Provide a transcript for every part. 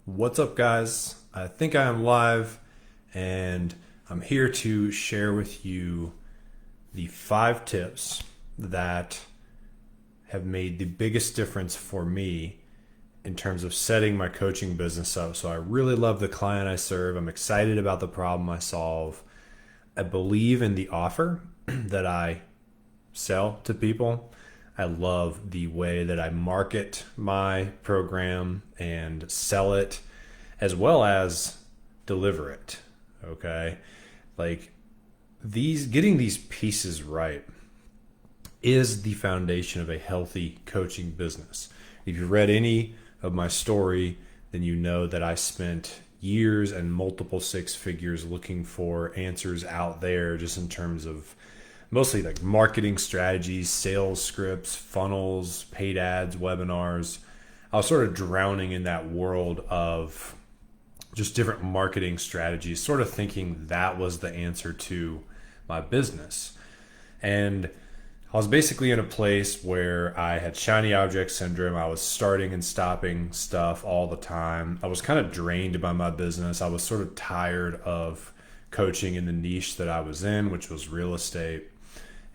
What's up, guys? I think I am live, and I'm here to share with you the 5 tips that have made the biggest difference for me in terms of setting my coaching business up. So I really love the client I serve. I'm excited about the problem I solve. I believe in the offer that I sell to people. I love the way that I market my program and sell it as well as deliver it. Okay. Like getting these pieces right is the foundation of a healthy coaching business. If you've read any of my story, then you know that I spent years and multiple 6 figures looking for answers out there, just in terms of mostly like marketing strategies, sales scripts, funnels, paid ads, webinars. I was sort of drowning in that world of just different marketing strategies, sort of thinking that was the answer to my business. And I was basically in a place where I had shiny object syndrome. I was starting and stopping stuff all the time. I was kind of drained by my business. I was sort of tired of coaching in the niche that I was in, which was real estate.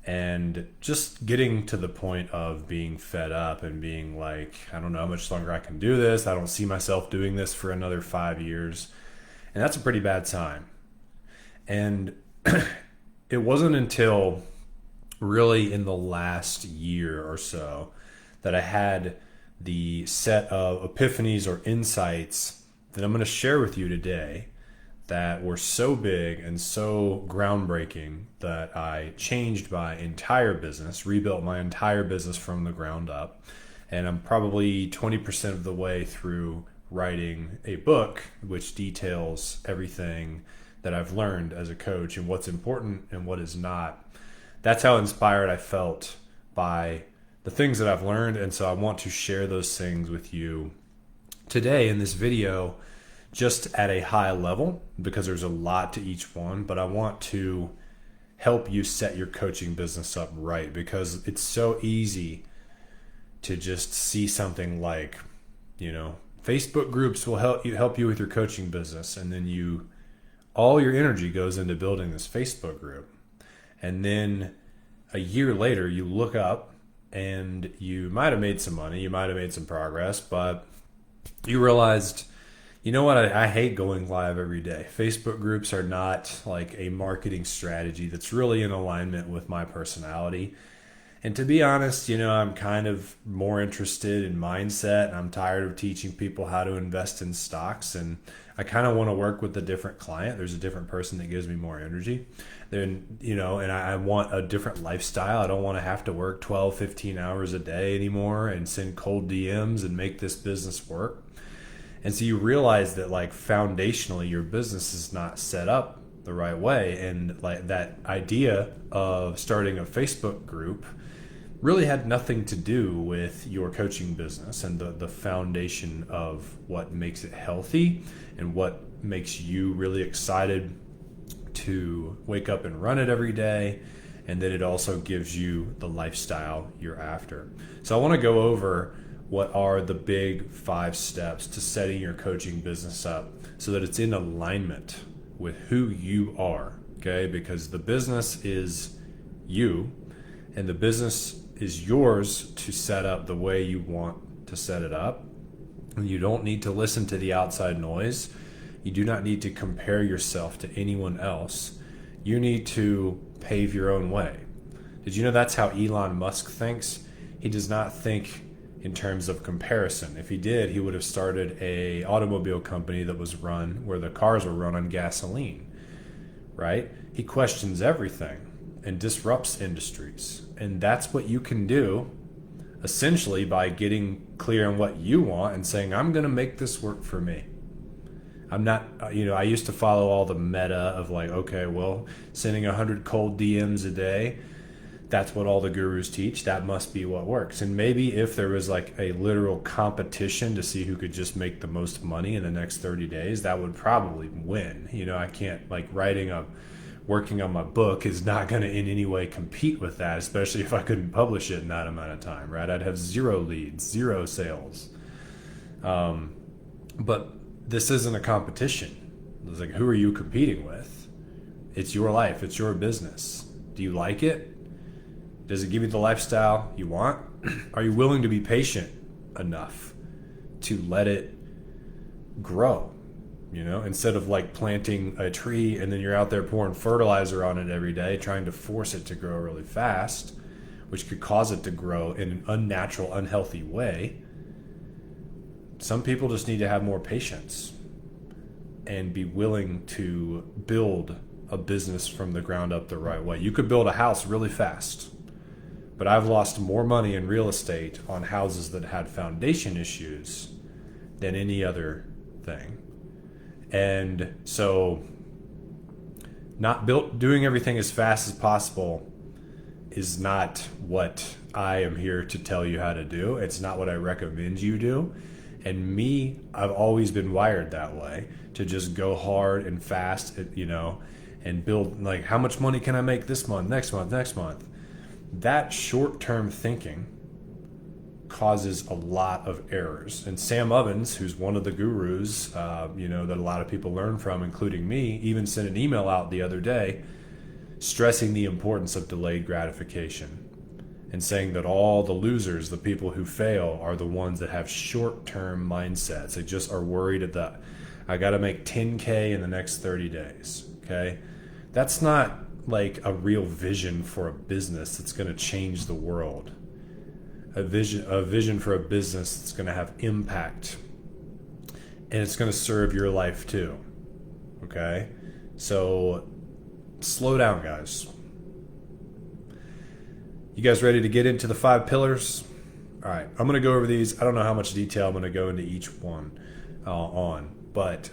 And just getting to the point of being fed up and being like, I don't know how much longer I can do this. I don't see myself doing this for another 5 years. And that's a pretty bad sign. And it wasn't until really in the last year or so that I had the set of epiphanies or insights that I'm going to share with you today that were so big and so groundbreaking that I changed my entire business, rebuilt my entire business from the ground up. And I'm probably 20% of the way through writing a book which details everything that I've learned as a coach and what's important and what is not. That's how inspired I felt by the things that I've learned. And so I want to share those things with you today in this video, just at a high level, because there's a lot to each one, but I want to help you set your coaching business up right, because it's so easy to just see something like, Facebook groups will help you with your coaching business. And then all your energy goes into building this Facebook group. And then a year later, you look up and you might have made some money, you might have made some progress, but you realized, you know what, I hate going live every day. Facebook groups are not like a marketing strategy that's really in alignment with my personality. And to be honest, I'm kind of more interested in mindset, and I'm tired of teaching people how to invest in stocks. And I kind of want to work with a different client. There's a different person that gives me more energy. Then, and I want a different lifestyle. I don't want to have to work 12, 15 hours a day anymore and send cold DMs and make this business work. And so you realize that, like, foundationally, your business is not set up the right way. And like that idea of starting a Facebook group really had nothing to do with your coaching business and the foundation of what makes it healthy and what makes you really excited to wake up and run it every day. And then it also gives you the lifestyle you're after. So I want to go over what are the big 5 steps to setting your coaching business up so that it's in alignment with who you are, okay? Because the business is you, and the business is yours to set up the way you want to set it up. And you don't need to listen to the outside noise. You do not need to compare yourself to anyone else. You need to pave your own way. Did you know that's how Elon Musk thinks? He does not think in terms of comparison. If he did, he would have started a automobile company that was run where the cars were run on gasoline, right? He questions everything and disrupts industries. And that's what you can do essentially by getting clear on what you want and saying, I'm going to make this work for me. I'm not, I used to follow all the meta of like, okay, well, sending 100 cold DMs a day, that's what all the gurus teach. That must be what works. And maybe if there was like a literal competition to see who could just make the most money in the next 30 days, that would probably win. I can't, like, working on my book is not going to in any way compete with that, especially if I couldn't publish it in that amount of time, right? I'd have 0 leads, 0 sales. But this isn't a competition. It's like, who are you competing with? It's your life. It's your business. Do you like it? Does it give you the lifestyle you want? Are you willing to be patient enough to let it grow? Instead of like planting a tree and then you're out there pouring fertilizer on it every day, trying to force it to grow really fast, which could cause it to grow in an unnatural, unhealthy way. Some people just need to have more patience and be willing to build a business from the ground up the right way. You could build a house really fast, but I've lost more money in real estate on houses that had foundation issues than any other thing. And so doing everything as fast as possible is not what I am here to tell you how to do. It's not what I recommend you do. And I've always been wired that way, to just go hard and fast, and build, like, how much money can I make this month, next month? That short-term thinking causes a lot of errors. And Sam Ovens, who's one of the gurus, that a lot of people learn from, including me, even sent an email out the other day stressing the importance of delayed gratification and saying that all the losers, the people who fail, are the ones that have short-term mindsets. They just are worried that I got to make 10K in the next 30 days. Okay. That's not like a real vision for a business that's going to change the world. A vision for a business that's going to have impact, and it's going to serve your life too. Okay? So slow down, guys. You guys ready to get into the 5 pillars? All right, I'm going to go over these. I don't know how much detail I'm going to go into each one but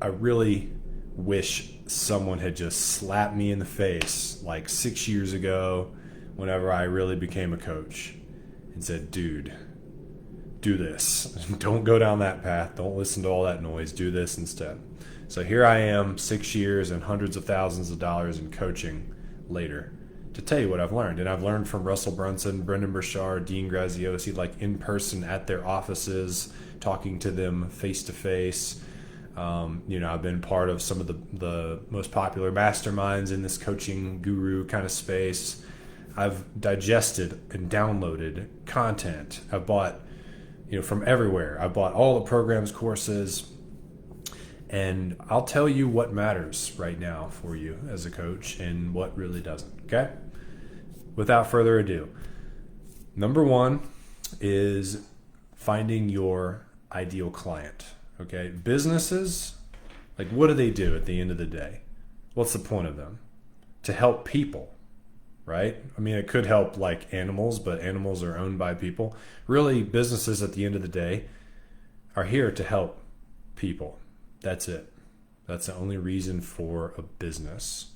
I really wish someone had just slapped me in the face like 6 years ago whenever I really became a coach and said, dude, do this. Don't go down that path. Don't listen to all that noise. Do this instead. So here I am, 6 years and hundreds of thousands of dollars in coaching later, to tell you what I've learned. And I've learned from Russell Brunson, Brendan Burchard, Dean Graziosi, like in person at their offices, talking to them face to face. I've been part of some of the most popular masterminds in this coaching guru kind of space. I've digested and downloaded content. I've bought, from everywhere. I bought all the programs, courses, and I'll tell you what matters right now for you as a coach and what really doesn't. Okay? Without further ado, number 1 is finding your ideal client. Okay? Businesses, like, what do they do at the end of the day? What's the point of them? To help people. Right? I mean, it could help like animals, but animals are owned by people. Really, businesses at the end of the day are here to help people. That's it. That's the only reason for a business.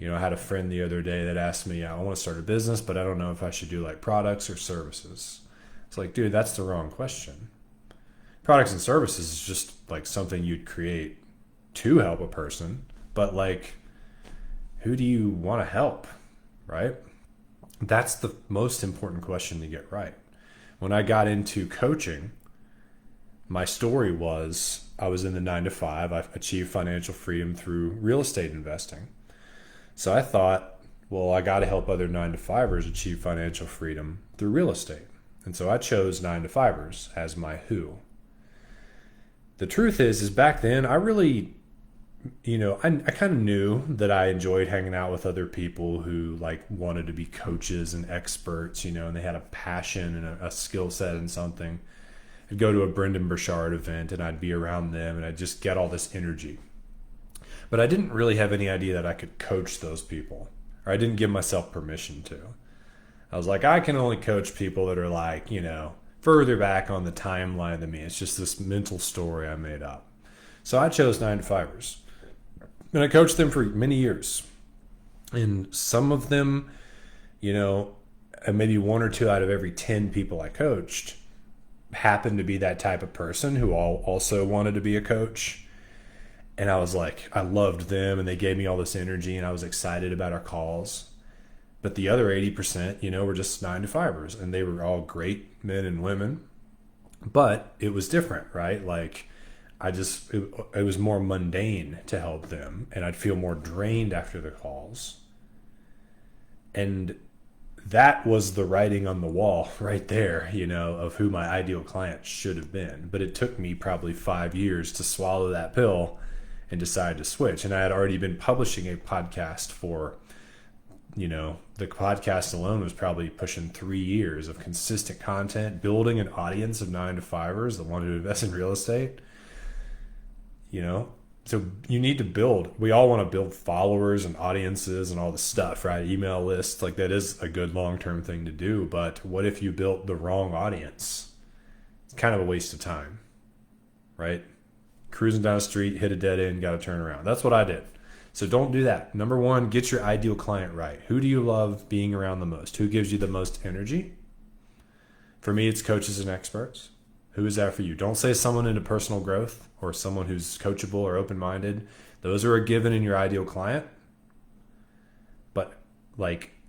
I had a friend the other day that asked me, I want to start a business, but I don't know if I should do like products or services. It's like, dude, that's the wrong question. Products and services is just like something you'd create to help a person, but like, who do you want to help? Right? That's the most important question to get right. When I got into coaching, my story was I was in the 9-to-5. I achieved financial freedom through real estate investing. So I thought, well, I got to help other 9-to-5ers achieve financial freedom through real estate. And so I chose 9-to-5ers as my who. The truth is back then, I really, I kind of knew that I enjoyed hanging out with other people who like wanted to be coaches and experts, and they had a passion and a skill set in something. I'd go to a Brendan Burchard event and I'd be around them and I'd just get all this energy. But I didn't really have any idea that I could coach those people, or I didn't give myself permission to. I was like, I can only coach people that are like, further back on the timeline than me. It's just this mental story I made up. So I chose 9-to-5ers. And I coached them for many years. And some of them, maybe 1 or 2 out of every 10 people I coached happened to be that type of person who also wanted to be a coach. And I was like, I loved them and they gave me all this energy and I was excited about our calls. But the other 80%, were just 9-to-5ers, and they were all great men and women. But it was different, right? Like, it was more mundane to help them, and I'd feel more drained after the calls. And that was the writing on the wall right there, of who my ideal client should have been. But it took me probably 5 years to swallow that pill and decide to switch. And I had already been publishing a podcast for, the podcast alone was probably pushing 3 years of consistent content, building an audience of 9-to-5ers that wanted to invest in real estate. So you need to build. We all want to build followers and audiences and all the stuff, right? Email lists, like that is a good long-term thing to do. But what if you built the wrong audience? It's kind of a waste of time, right? Cruising down the street, hit a dead end, got to turn around. That's what I did. So don't do that. Number one, get your ideal client right. Who do you love being around the most? Who gives you the most energy? For me, it's coaches and experts. Who is that for you? Don't say someone into personal growth or someone who's coachable or open-minded. Those are a given in your ideal client. But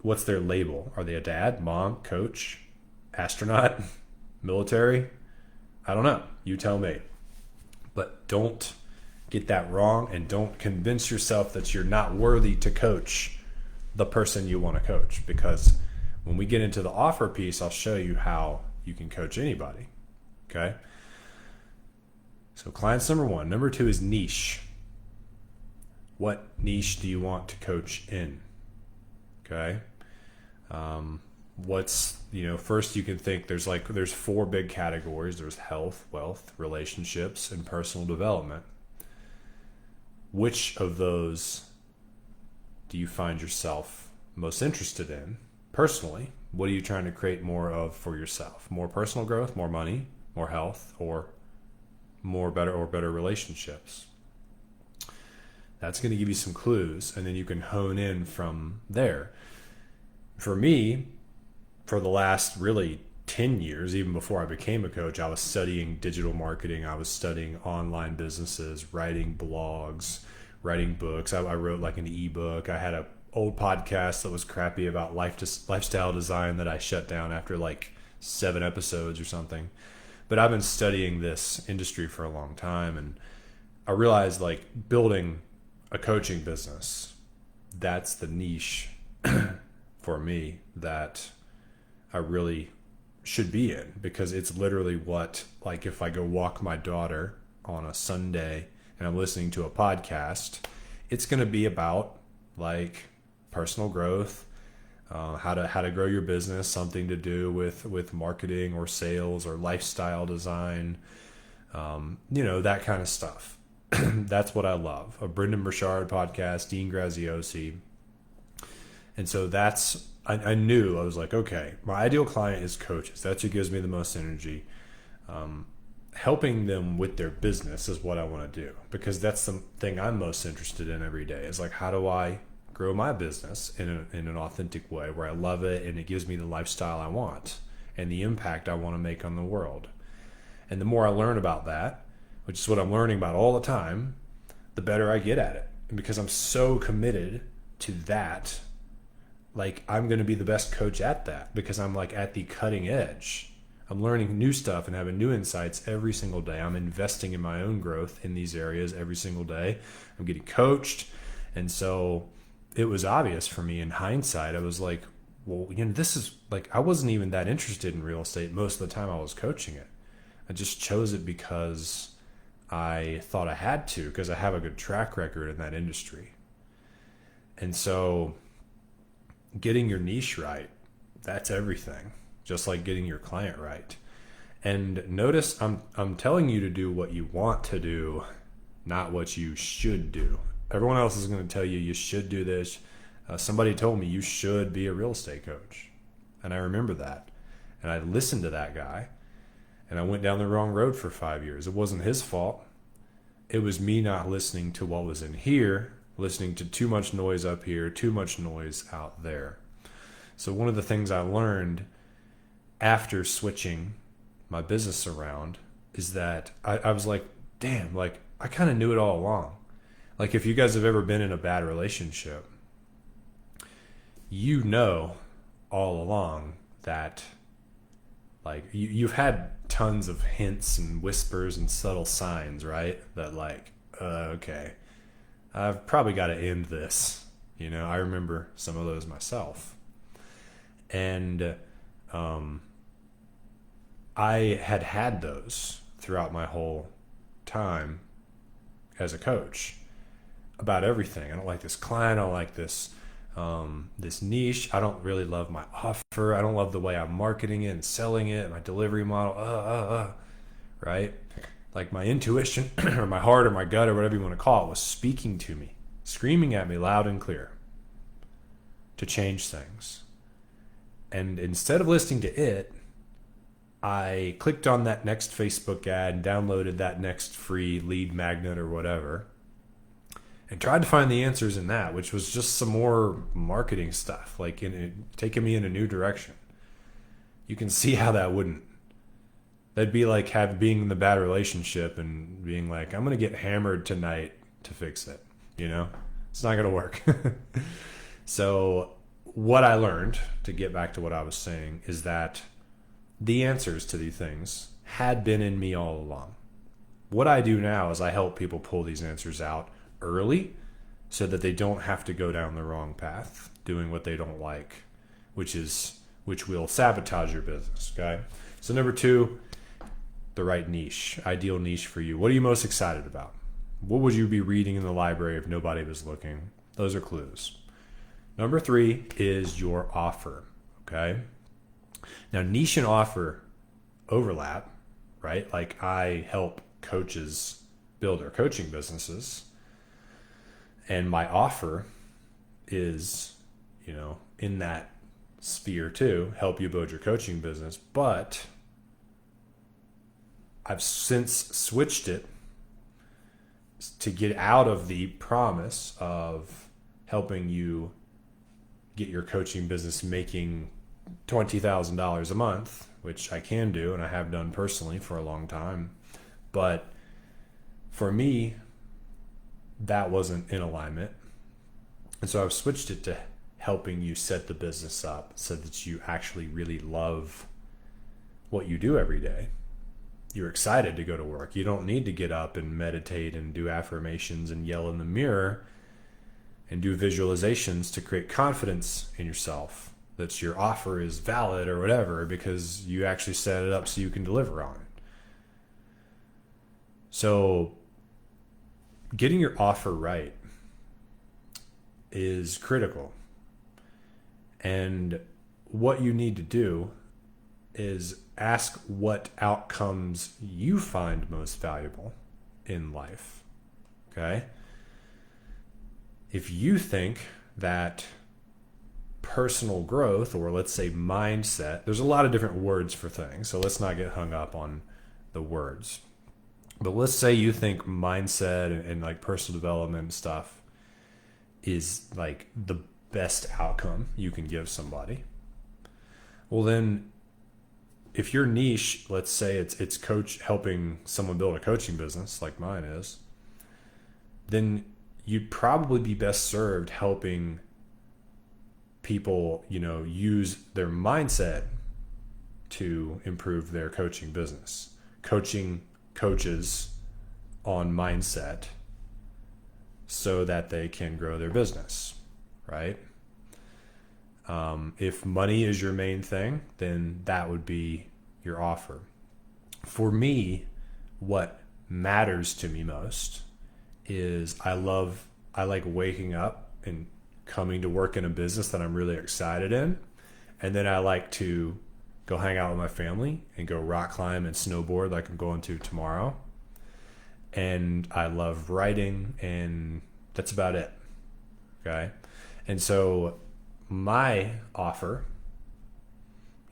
what's their label? Are they a dad, mom, coach, astronaut, military? I don't know. You tell me. But don't get that wrong, and don't convince yourself that you're not worthy to coach the person you want to coach. Because when we get into the offer piece, I'll show you how you can coach anybody. Okay. So client's number one. Number two is niche. What niche do you want to coach in? Okay. First you can think there's 4 big categories. There's health, wealth, relationships, and personal development. Which of those do you find yourself most interested in personally? What are you trying to create more of for yourself? More personal growth, more money, more health, or better relationships? That's going to give you some clues, and then you can hone in from there. For me, for the last really 10 years, even before I became a coach, I was studying digital marketing. I was studying online businesses, writing blogs, writing books. I wrote an ebook. I had an old podcast that was crappy about lifestyle design that I shut down after 7 episodes or something. But I've been studying this industry for a long time, and I realized building a coaching business, that's the niche for me that I really should be in, because it's literally what, if I go walk my daughter on a Sunday and I'm listening to a podcast, it's going to be about personal growth, how to grow your business, something to do with marketing or sales or lifestyle design, that kind of stuff. That's what I love. A Brendan Burchard podcast, Dean Graziosi. And so I knew, I was okay, my ideal client is coaches. That's who gives me the most energy. Helping them with their business is what I want to do, because that's the thing I'm most interested in every day, is how do I grow my business in an authentic way where I love it and it gives me the lifestyle I want and the impact I want to make on the world. And the more I learn about that, which is what I'm learning about all the time, the better I get at it. And because I'm so committed to that, I'm going to be the best coach at that, because I'm at the cutting edge. I'm learning new stuff and having new insights every single day. I'm investing in my own growth in these areas every single day. I'm getting coached. And so it was obvious for me in hindsight. I was this is I wasn't even that interested in real estate most of the time I was coaching it. I just chose it because I thought I had to, because I have a good track record in that industry. And so getting your niche right, that's everything. Just like getting your client right. And notice I'm telling you to do what you want to do, not what you should do. Everyone else is going to tell you you should do this. Somebody told me you should be a real estate coach. And I remember that. And I listened to that guy. And I went down the wrong road for 5 years. It wasn't his fault. It was me not listening to what was in here, listening to too much noise up here, too much noise out there. So one of the things I learned after switching my business around is that I was damn, I kind of knew it all along. If you guys have ever been in a bad relationship, all along that you've had tons of hints and whispers and subtle signs, right? That like, okay, I've probably got to end this. I remember some of those myself. And I had those throughout my whole time as a coach about everything. I don't like this client. I don't like this niche. I don't really love my offer. I don't love the way I'm marketing it and selling it, my delivery model, right? Like my intuition or my heart or my gut or whatever you want to call it was speaking to me, screaming at me loud and clear to change things. And instead of listening to it, I clicked on that next Facebook ad and downloaded that next free lead magnet or whatever and tried to find the answers in that, which was just some more marketing stuff, like taking me in a new direction. You can see how that'd be like being in the bad relationship and being like, I'm going to get hammered tonight to fix it. It's not going to work. So what I learned, to get back to what I was saying, is that the answers to these things had been in me all along. What I do now is I help people pull these answers out early so that they don't have to go down the wrong path doing what they don't like, which will sabotage your business. Okay. So number 2, the right niche, ideal niche for you. What are you most excited about? What would you be reading in the library if nobody was looking? Those are clues. Number 3 is your offer. Okay. Now, niche and offer overlap, right? Like I help coaches build their coaching businesses, and my offer is, in that sphere too, help you build your coaching business. But I've since switched it to get out of the promise of helping you get your coaching business making $20,000 a month, which I can do and I have done personally for a long time. But for me, that wasn't in alignment. And so I've switched it to helping you set the business up so that you actually really love what you do every day. You're excited to go to work. You don't need to get up and meditate and do affirmations and yell in the mirror and do visualizations to create confidence in yourself that your offer is valid or whatever, because you actually set it up so you can deliver on it. So getting your offer right is critical. And what you need to do is ask what outcomes you find most valuable in life. Okay? If you think that personal growth, or let's say mindset, there's a lot of different words for things, so let's not get hung up on the words. But let's say you think mindset and like personal development stuff is like the best outcome you can give somebody. Well, then if your niche, let's say it's coach, helping someone build a coaching business like mine is, then you'd probably be best served helping people, use their mindset to improve their coaching business. Coaching coaches on mindset so that they can grow their business, right? If money is your main thing, then that would be your offer. For me, what matters to me most is I like waking up and coming to work in a business that I'm really excited in. And then I like to go hang out with my family and go rock climb and snowboard like I'm going to tomorrow. And I love writing, and that's about it. Okay. And so my offer,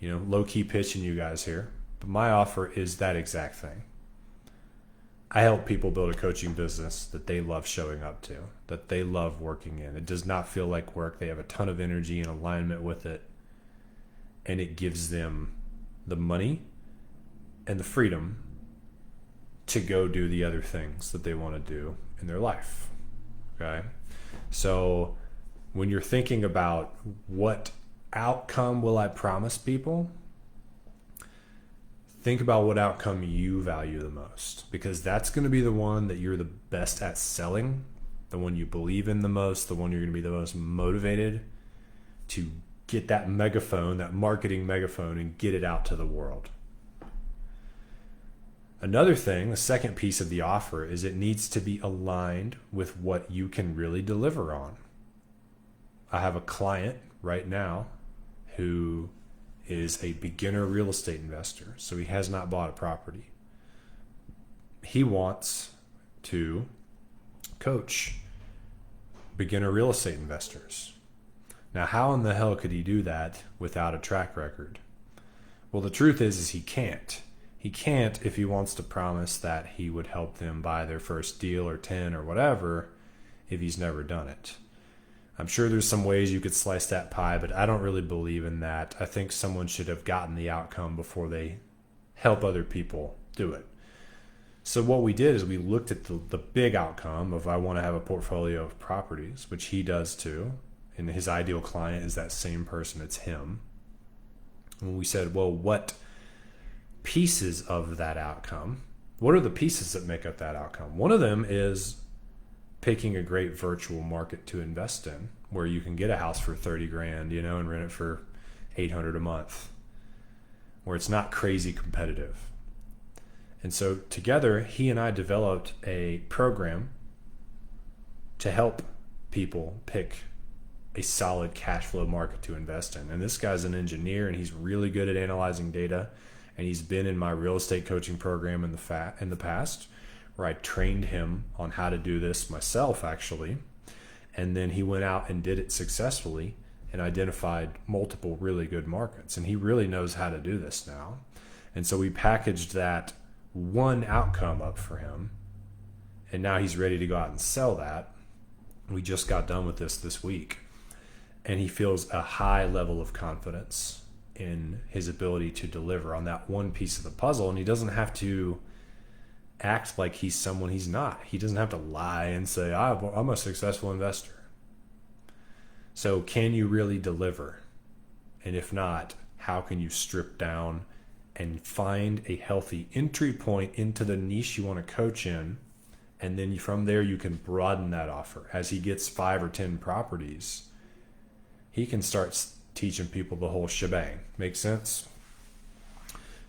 low key pitching you guys here, but my offer is that exact thing. I help people build a coaching business that they love showing up to, that they love working in. It does not feel like work. They have a ton of energy and alignment with it. And it gives them the money and the freedom to go do the other things that they want to do in their life. Okay? So when you're thinking about what outcome will I promise people, think about what outcome you value the most, because that's going to be the one that you're the best at selling, the one you believe in the most, the one you're going to be the most motivated to get that megaphone, that marketing megaphone, and get it out to the world. Another thing, the second piece of the offer, is it needs to be aligned with what you can really deliver on. I have a client right now who is a beginner real estate investor, so he has not bought a property. He wants to coach beginner real estate investors. Now, how in the hell could he do that without a track record? Well, the truth is he can't. He can't if he wants to promise that he would help them buy their first deal or 10 or whatever if he's never done it. I'm sure there's some ways you could slice that pie, but I don't really believe in that. I think someone should have gotten the outcome before they help other people do it. So what we did is we looked at the big outcome of I want to have a portfolio of properties, which he does too. And his ideal client is that same person. It's him. And we said, well, what pieces of that outcome, what are the pieces that make up that outcome? One of them is picking a great virtual market to invest in, where you can get a house for 30 grand, and rent it for 800 a month, where it's not crazy competitive. And so together, he and I developed a program to help people pick a solid cash flow market to invest in. And this guy's an engineer, and he's really good at analyzing data. And he's been in my real estate coaching program in the past, where I trained him on how to do this myself, actually. And then he went out and did it successfully and identified multiple really good markets. And he really knows how to do this now. And so we packaged that one outcome up for him. And now he's ready to go out and sell that. We just got done with this week. And he feels a high level of confidence in his ability to deliver on that one piece of the puzzle. And he doesn't have to act like he's someone he's not. He doesn't have to lie and say, I'm a successful investor. So can you really deliver? And if not, how can you strip down and find a healthy entry point into the niche you want to coach in? And then from there, you can broaden that offer. As he gets 5 or 10 properties, he can start teaching people the whole shebang. Make sense?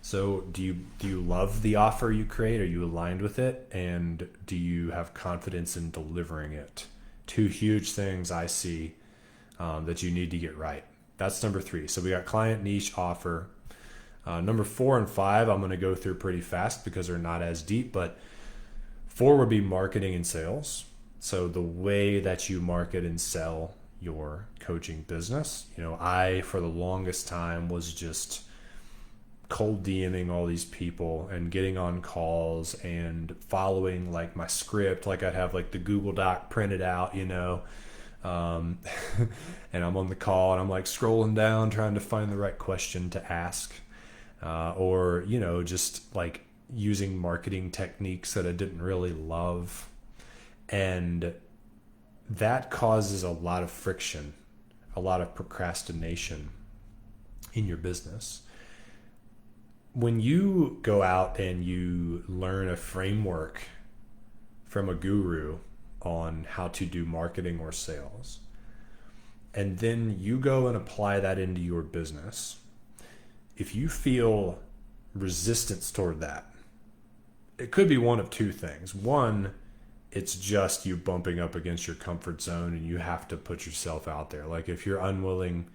So do you love the offer you create? Are you aligned with it? And do you have confidence in delivering it? 2 huge things I see that you need to get right. That's number 3. So we got client, niche, offer. Number 4 and 5, I'm going to go through pretty fast because they're not as deep, but 4 would be marketing and sales. So the way that you market and sell your coaching business. I, for the longest time, was just cold DMing all these people and getting on calls and following like my script. Like I'd have like the Google Doc printed out, and I'm on the call and I'm like scrolling down trying to find the right question to ask, or just like using marketing techniques that I didn't really love. And that causes a lot of friction, a lot of procrastination in your business. When you go out and you learn a framework from a guru on how to do marketing or sales, and then you go and apply that into your business, if you feel resistance toward that, it could be one of 2 things. One, it's just you bumping up against your comfort zone and you have to put yourself out there. Like if you're unwilling,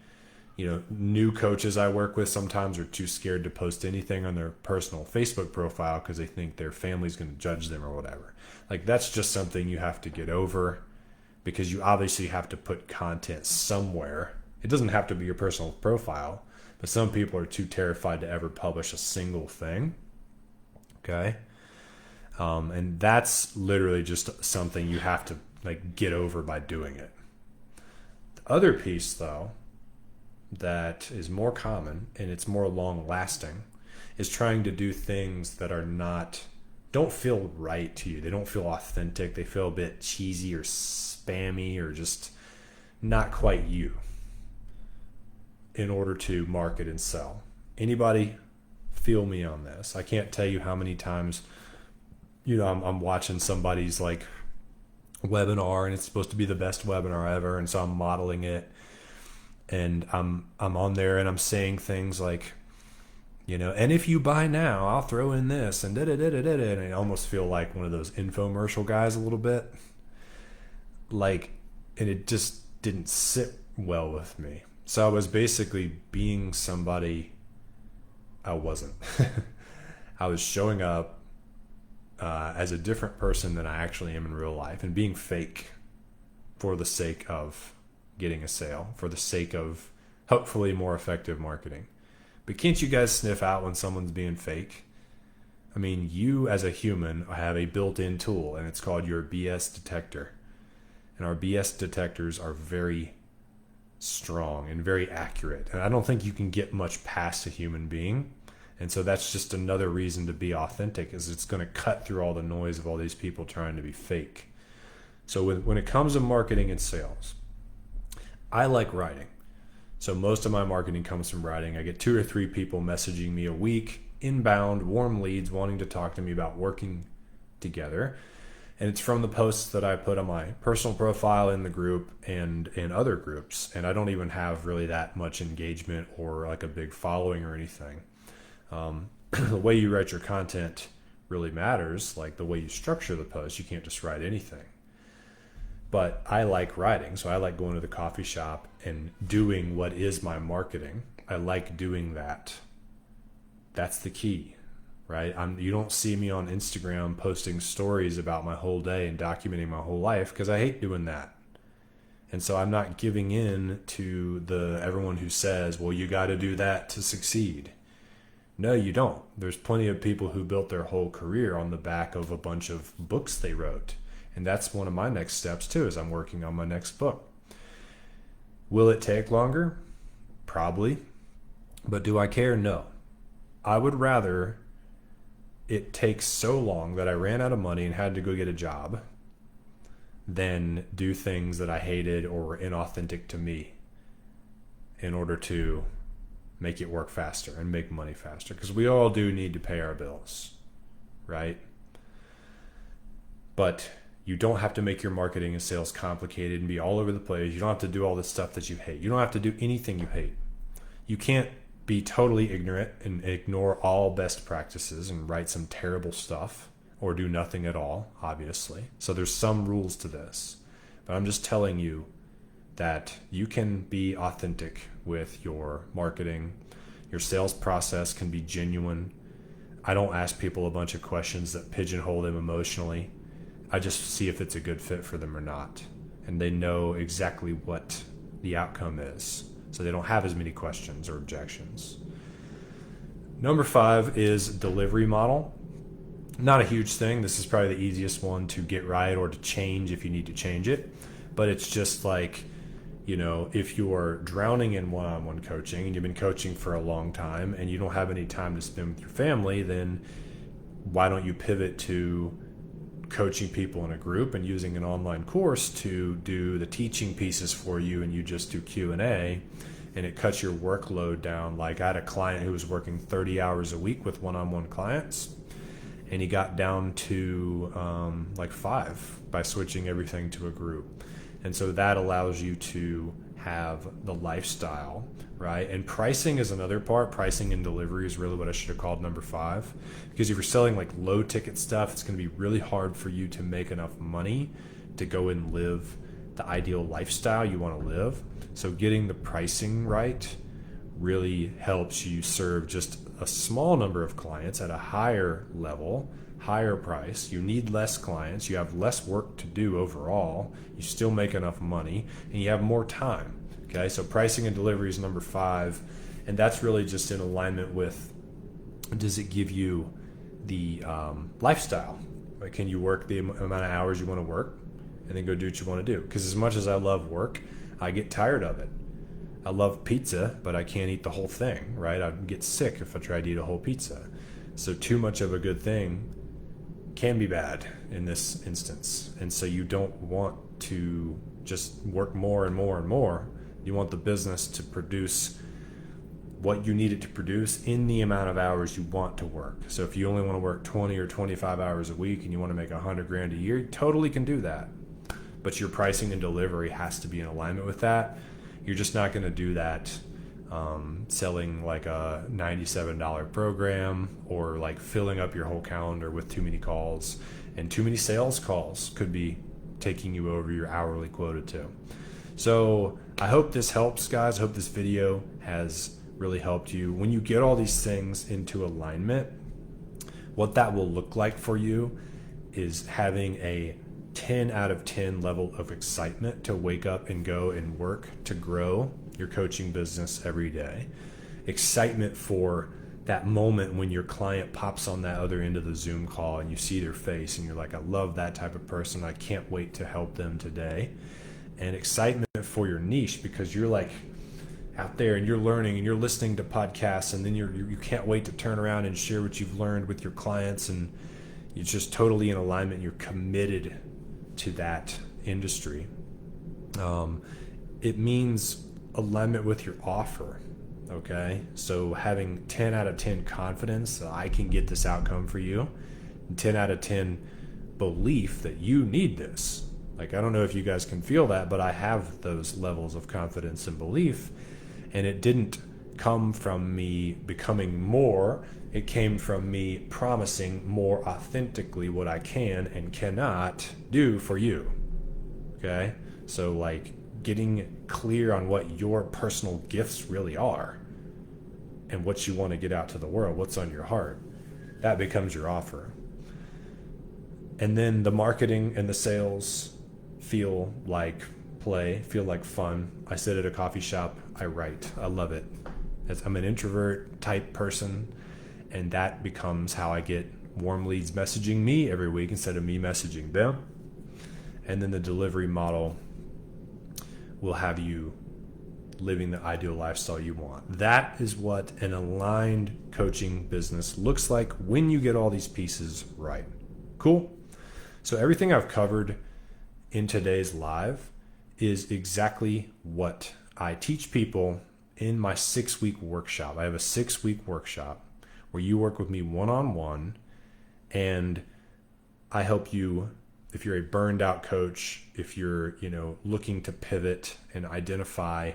new coaches I work with sometimes are too scared to post anything on their personal Facebook profile because they think their family's going to judge them or whatever. Like that's just something you have to get over, because you obviously have to put content somewhere. It doesn't have to be your personal profile, but some people are too terrified to ever publish a single thing. Okay. And that's literally just something you have to like get over by doing it. The other piece though, that is more common and it's more long lasting, is trying to do things that don't feel right to you. They don't feel authentic. They feel a bit cheesy or spammy or just not quite you, in order to market and sell. Anybody feel me on this. I can't tell you how many times, I'm watching somebody's like webinar and it's supposed to be the best webinar ever. And so I'm modeling it and I'm on there and I'm saying things like, and if you buy now, I'll throw in this and and I almost feel like one of those infomercial guys a little bit. Like, and it just didn't sit well with me. So I was basically being somebody I wasn't. I was showing up as a different person than I actually am in real life and being fake for the sake of getting a sale, for the sake of hopefully more effective marketing. But can't you guys sniff out when someone's being fake? I mean, you as a human have a built-in tool and it's called your BS detector. And our BS detectors are very strong and very accurate. And I don't think you can get much past a human being. And so that's just another reason to be authentic, is it's going to cut through all the noise of all these people trying to be fake. So when it comes to marketing and sales, I like writing. So most of my marketing comes from writing. I get 2 or 3 people messaging me a week, inbound, warm leads, wanting to talk to me about working together. And it's from the posts that I put on my personal profile in the group and in other groups. And I don't even have really that much engagement or like a big following or anything. The way you write your content really matters, like the way you structure the post. You can't just write anything. But I like writing, so I like going to the coffee shop and doing what is my marketing. I like doing that. That's the key, right? You don't see me on Instagram posting stories about my whole day and documenting my whole life because I hate doing that. And so I'm not giving in to everyone who says, well, you got to do that to succeed. No, you don't. There's plenty of people who built their whole career on the back of a bunch of books they wrote. And that's one of my next steps too, is I'm working on my next book. Will it take longer? Probably. But do I care? No. I would rather it take so long that I ran out of money and had to go get a job than do things that I hated or were inauthentic to me in order to make it work faster and make money faster. Because we all do need to pay our bills, right? But you don't have to make your marketing and sales complicated and be all over the place. You don't have to do all this stuff that you hate. You don't have to do anything you hate. You can't be totally ignorant and ignore all best practices and write some terrible stuff or do nothing at all, obviously. So there's some rules to this. But I'm just telling you that you can be authentic with your marketing. Your sales process can be genuine. I don't ask people a bunch of questions that pigeonhole them emotionally. I just see if it's a good fit for them or not. And they know exactly what the outcome is. So they don't have as many questions or objections. Number 5 is delivery model. Not a huge thing. This is probably the easiest one to get right or to change if you need to change it. But it's just like, if you're drowning in one-on-one coaching and you've been coaching for a long time and you don't have any time to spend with your family, then why don't you pivot to coaching people in a group and using an online course to do the teaching pieces for you, and you just do Q&A, and it cuts your workload down. Like I had a client who was working 30 hours a week with one-on-one clients, and he got down to like 5 by switching everything to a group. And so that allows you to have the lifestyle, right? And pricing is another part. Pricing and delivery is really what I should have called number 5. Because if you're selling like low ticket stuff, it's going to be really hard for you to make enough money to go and live the ideal lifestyle you want to live. So getting the pricing right really helps you serve just a small number of clients at a higher level, higher price. You need less clients. You have less work to do overall. You still make enough money and you have more time. Okay, so pricing and delivery is number 5, and that's really just in alignment with, does it give you the lifestyle? Like, can you work the amount of hours you want to work and then go do what you want to do? Because as much as I love work, I get tired of it. I love pizza, but I can't eat the whole thing, right? I'd get sick if I tried to eat a whole pizza. So too much of a good thing can be bad in this instance. And so you don't want to just work more and more and more. You want the business to produce what you need it to produce in the amount of hours you want to work. So if you only want to work 20 or 25 hours a week and you want to make $100,000 a year, you totally can do that. But your pricing and delivery has to be in alignment with that. You're just not going to do that selling like a $97 program, or like filling up your whole calendar with too many calls, and too many sales calls could be taking you over your hourly quota too. So I hope this helps, guys. I hope this video has really helped you. When you get all these things into alignment, what that will look like for you is having a 10 out of 10 level of excitement to wake up and go and work to grow your coaching business every day. Excitement for that moment when your client pops on that other end of the Zoom call and you see their face and you're like, I love that type of person. I can't wait to help them today. And excitement for your niche, because you're like out there and you're learning and you're listening to podcasts, and then you can't wait to turn around and share what you've learned with your clients, and you're just totally in alignment. You're committed to that industry. It means alignment with your offer. Okay, so having 10 out of 10 confidence that I can get this outcome for you, and 10 out of 10 belief that you need this. Like, I don't know if you guys can feel that, but I have those levels of confidence and belief, and it didn't come from me becoming more. It came from me promising more authentically what I can and cannot do for you. Okay, so like getting clear on what your personal gifts really are and what you want to get out to the world, what's on your heart, that becomes your offer. And then the marketing and the sales feel like play, feel like fun. I sit at a coffee shop, I write, I love it. I'm an introvert type person, and that becomes how I get warm leads messaging me every week instead of me messaging them. And then the delivery model will have you living the ideal lifestyle you want. That is what an aligned coaching business looks like when you get all these pieces right. Cool? So everything I've covered in today's live is exactly what I teach people in my 6-week workshop. I have a 6-week workshop where you work with me one-on-one, and I help you. If you're a burned out coach, if you're, looking to pivot and identify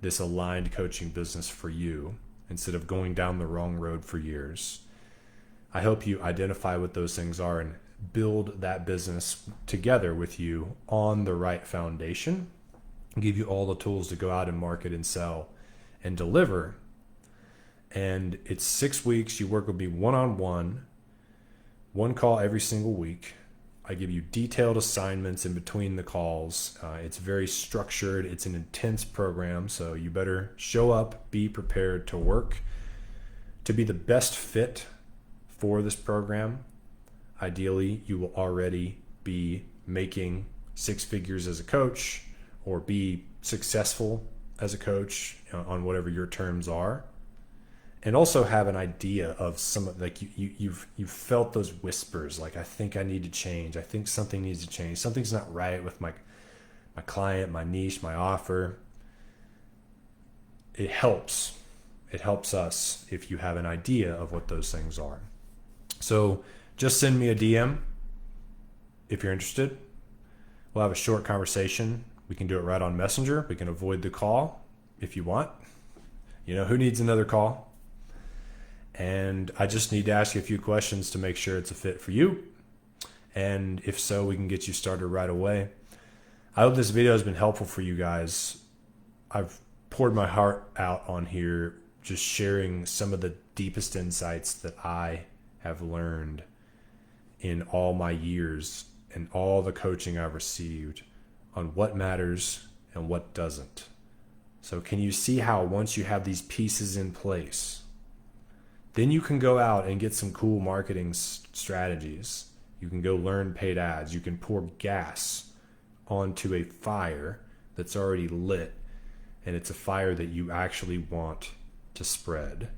this aligned coaching business for you instead of going down the wrong road for years, I help you identify what those things are and build that business together with you on the right foundation, give you all the tools to go out and market and sell and deliver. And it's 6 weeks. You work with me one-on-one, one call every single week. I give you detailed assignments in between the calls. It's very structured. It's an intense program, so you better show up, be prepared to work. To be the best fit for this program, ideally, you will already be making 6 figures as a coach, or be successful as a coach on whatever your terms are. And also have an idea of some, like you've felt those whispers, like, I think I need to change. I think something needs to change. Something's not right with my client, my niche, my offer. It helps. It helps us if you have an idea of what those things are. So just send me a DM if you're interested. We'll have a short conversation. We can do it right on Messenger. We can avoid the call if you want. Who needs another call? And I just need to ask you a few questions to make sure it's a fit for you. And if so, we can get you started right away. I hope this video has been helpful for you guys. I've poured my heart out on here, just sharing some of the deepest insights that I have learned in all my years and all the coaching I've received on what matters and what doesn't. So can you see how once you have these pieces in place, then you can go out and get some cool marketing strategies. You can go learn paid ads. You can pour gas onto a fire that's already lit, and it's a fire that you actually want to spread.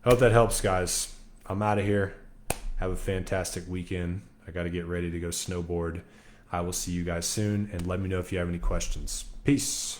Hope that helps, guys. I'm out of here. Have a fantastic weekend. I got to get ready to go snowboard. I will see you guys soon, and let me know if you have any questions. Peace.